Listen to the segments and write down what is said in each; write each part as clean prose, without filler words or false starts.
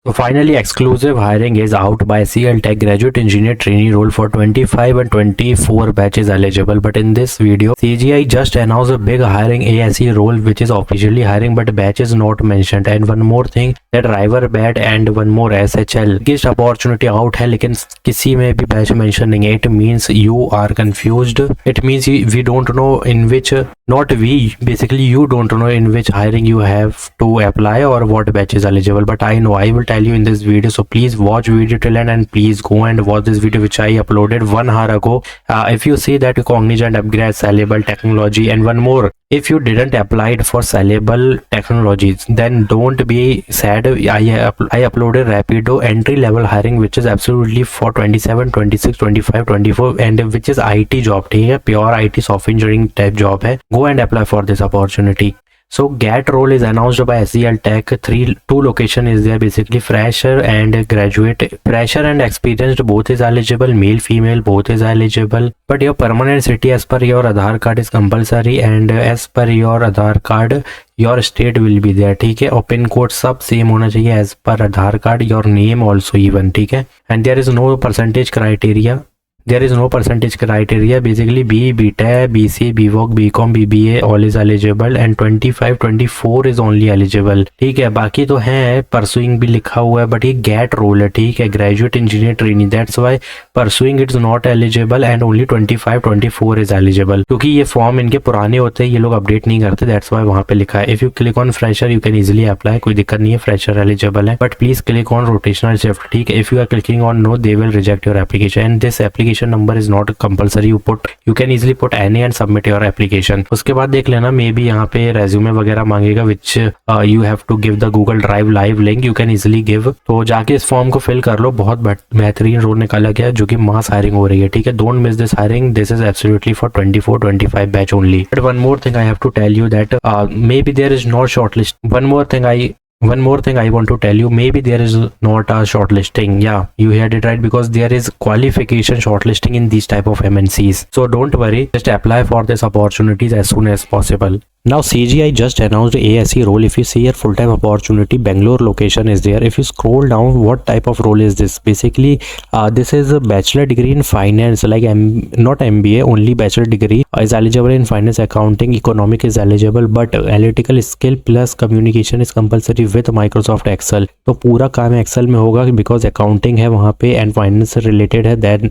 So finally, exclusive hiring is out by CL Tech graduate engineer trainee role for 25 and 24 batches eligible. But in this video, CGI just announced a big hiring ASE role which is officially hiring but batch is not mentioned. And one more thing that River Bat and one more SHL biggest opportunity out है लेकिन किसी में भी batch mention नहीं है. It means you are confused. It means we don't know in which, not we, basically you don't know in which hiring you have to apply or what batch is eligible. But I know, I will tell you in this video, so please watch video till end and please go and watch this video which I uploaded 1 hour ago. If you see that Cognizant upgrade Sellable technology, and one more, if you didn't apply for Sellable technologies then don't be sad. I uploaded Rapido entry level hiring which is absolutely for 27, 26, 25, 24 and which is IT job. ठीक है, pure IT software engineering type job है. Go and apply for this opportunity. So GAT role is announced by SEL Tech. Two location is there, basically fresher and graduate. Fresher and experienced both is eligible, male female both is eligible, but your permanent city as per your Aadhaar card is compulsory and as per your Aadhaar card your state will be there. ठीक है, और pin code सब same होना चाहिए as per Aadhaar card, your name also even. ठीक है, and there is no percentage criteria. There is no percentage criteria. Basically BE, BTech, BCA, BVoc, BCom, BBA all is eligible and 25, 24 is only eligible. ठीक है, बाकी तो है, pursuing भी लिखा हुआ है बट ये गैट रोल है. ठीक है, graduate engineer trainee, that's why pursuing it's not eligible and only 25, 24 is eligible, क्योंकि ये फॉर्म इनके पुराने होते हैं, ये लोग अपडेट नहीं करते, दैट्स वाई वहाँ पे लिखा है. If you click on fresher you can easily apply, कोई दिक्कत नहीं है, फ्रेशर एलिजिबल है, but please click on rotational shift. ठीक है, if you are clicking on no they will reject your application and this application number is not compulsory. You can easily put any and submit your application. उसके बाद देख लेना, may be यहाँ पे resume वगैरह मांगेगा which you have to give the Google Drive live link. You can easily give. तो जाके इस फॉर्म को फिल कर लो. बहुत बेहतरीन रोल निकाला गया जो कि मास हायरिंग हो रही है. ठीक है, don't miss this hiring. This is absolutely for 24, 25 batch only. But one more thing I have to tell you that maybe there is not shortlist. One more thing I want to tell you, maybe there is not a shortlisting. Yeah, you heard it right, because there is qualification shortlisting in these type of MNCs. So don't worry, just apply for these opportunities as soon as possible. Now CGI just announced ASE role. If you see here, full-time opportunity, Bangalore location is there. If you scroll down, what type of role is this? Basically this is a bachelor degree in finance, like not MBA, only bachelor degree is eligible in finance, accounting, economic is eligible, but analytical skill plus communication is compulsory with Microsoft Excel. तो पूरा काम Excel में होगा because accounting है वहाँ पे and finance related है, then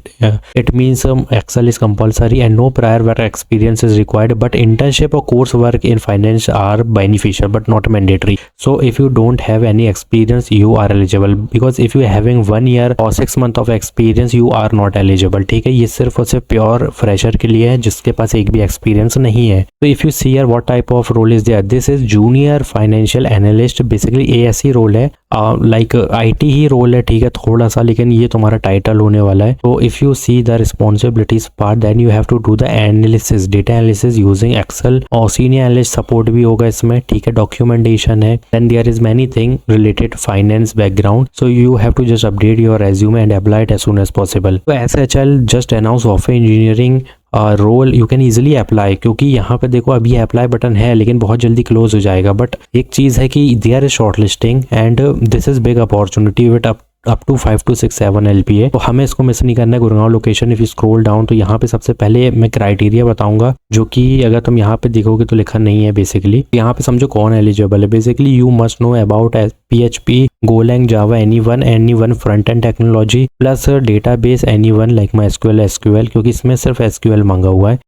it means Excel is compulsory and no prior work experience is required, but internship or course work in finance are beneficial but not mandatory. So if you don't have any experience you are eligible, because if you are having 1 year or 6 month of experience you are not eligible. ठीक है, ये सिर्फ और सिर्फ pure fresher के लिए है जिसके पास एक भी एक्सपीरियंस नहीं है. तो if you see what type of role is there, this is junior financial analyst, basically ASE role है, लाइक IT ही रोल है. ठीक है, थोड़ा सा, लेकिन ये तुम्हारा टाइटल होने वाला है. तो if you see the responsibilities part then you have to do the analysis, data analysis using Excel, और सीनियर एनालिस्ट सपोर्ट भी होगा इसमें. ठीक है, डॉक्यूमेंटेशन है, then there is many thing related finance background. So you have to just update your resume and apply it as soon as possible. तो SHL just announce software engineering role, you can easily apply, क्योंकि यहाँ पे देखो अभी apply button है लेकिन बहुत जल्दी क्लोज हो जाएगा. बट एक चीज़ है कि there is shortlisting and this is big opportunity with up to 5 to 6, 7 LPA. तो हमें इसको मिस नहीं करना है. Gurgaon location, if you scroll down तो यहाँ पे सबसे पहले मैं क्राइटेरिया बताऊंगा जो कि अगर तुम यहाँ पे देखोगे तो लिखा नहीं है. बेसिकली यहाँ पे समझो कौन एलिजिबल है. Basically you must know about PHP, Golang, Java, anyone front end technology plus database anyone like MySQL, SQL, क्योंकि इसमें सिर्फ SQL मांगा हुआ है,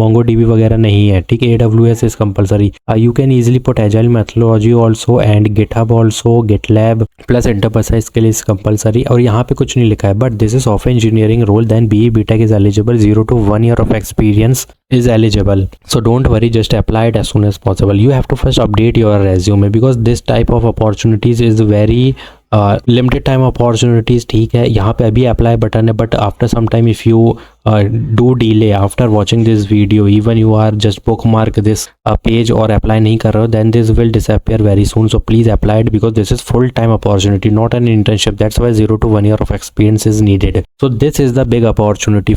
MongoDB वगैरह नहीं है. ठीक है, AWS is compulsory. You can easily put agile methodology also and GitHub also, GitLab plus enterprise skill is compulsory. और यहाँ पे कुछ नहीं लिखा है, but this is software engineering role, then BE BTech is eligible, 0 to 1 year of experience is eligible. So don't worry, just apply it as soon as possible. You have to first update your resume because this type of opportunities is very limited time opportunities. ठीक है, यहाँ पे अभी apply button है, but after some time if you do delay after watching this video, even you are just bookmark this page और apply नहीं कर रहे हो, then this will disappear very soon. So please apply it because this is full time opportunity, not an internship. That's why 0 to 1 year of experience is needed. So this is the big opportunity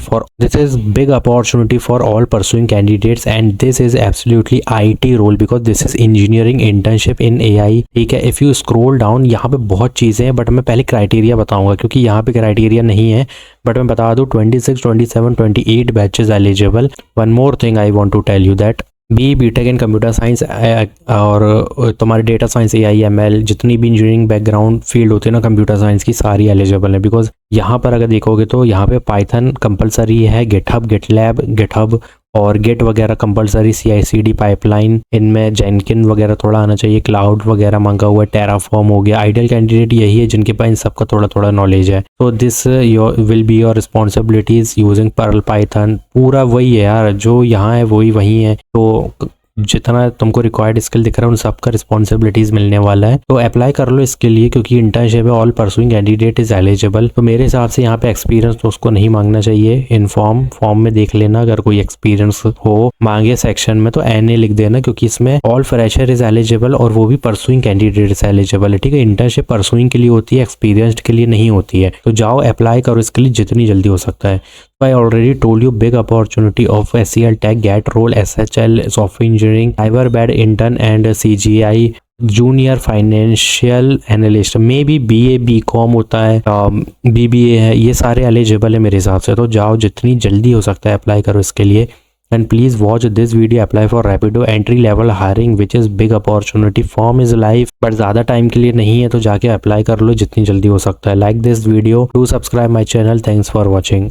for all pursuing candidates, and this is absolutely IT role because this is engineering internship in AI. ठीक है, if you scroll down यहाँ पे बहुत चीज़ें हैं, but मैं पहले criteria बताऊंगा क्योंकि यहाँ पे क्राइटेरिया नहीं है, बट मैं बता दूँ 26, 27, 28 batches eligible. One more thing I want to tell you that BTech in computer science और तुम्हारे डेटा साइंस, AI ML, जितनी भी इंजीनियरिंग बैकग्राउंड फील्ड होती है ना कंप्यूटर साइंस की, सारी एलिजिबल है। बिकॉज यहाँ पर अगर देखोगे तो यहाँ पे पाइथन कंपलसरी है, गिटहब, गिटलैब, गिटहब और गेट वगैरह कंपलसरी, CI/CD पाइपलाइन, इनमें जेनकिन वगैरह थोड़ा आना चाहिए, क्लाउड वगैरह मांगा हुआ है, टेराफॉर्म हो गया। आइडियल कैंडिडेट यही है जिनके पास इन सबका थोड़ा थोड़ा नॉलेज है। तो this will be your responsibilities using Perl Python. पूरा वही है यार, जो यहाँ है वही वही है। तो जितना तुमको रिक्वायर्ड स्किल दिख रहा है उन सबका रिस्पॉन्सिबिलिटीज मिलने वाला है। तो अप्लाई कर लो इसके लिए, क्योंकि इंटर्नशिप है, all pursuing candidate is eligible. तो मेरे हिसाब से यहाँ पे एक्सपीरियंस तो उसको नहीं मांगना चाहिए। इन फॉर्म में देख लेना, अगर कोई एक्सपीरियंस हो मांगे सेक्शन में तो NA लिख देना, क्योंकि इसमें ऑल फ्रेशर इज एलिजिबल और वो भी परसुइंग कैंडिडेट इज एलिजिबल है। ठीक है, इंटर्नशिप परसुइंग के लिए होती है, एक्सपीरियंस्ड के लिए नहीं होती है। तो जाओ अप्लाई करो इसके लिए जितनी जल्दी हो सकता है। I already told you big opportunity of SEL Tech, GAT role, SHL, software engineering, Cyberbad intern and CGI junior financial analyst में भी BA BCom होता है, BBA है, ये सारे एलिजिबल है मेरे हिसाब से। तो जाओ जितनी जल्दी हो सकता है अप्लाई करो इसके लिए। And please watch this video, apply for Rapido entry level hiring which is big opportunity, form is live, but ज़्यादा टाइम के लिए नहीं है, तो जाके अप्लाई कर लो जितनी जल्दी हो सकता है। Like this video, do subscribe my channel, thanks for watching.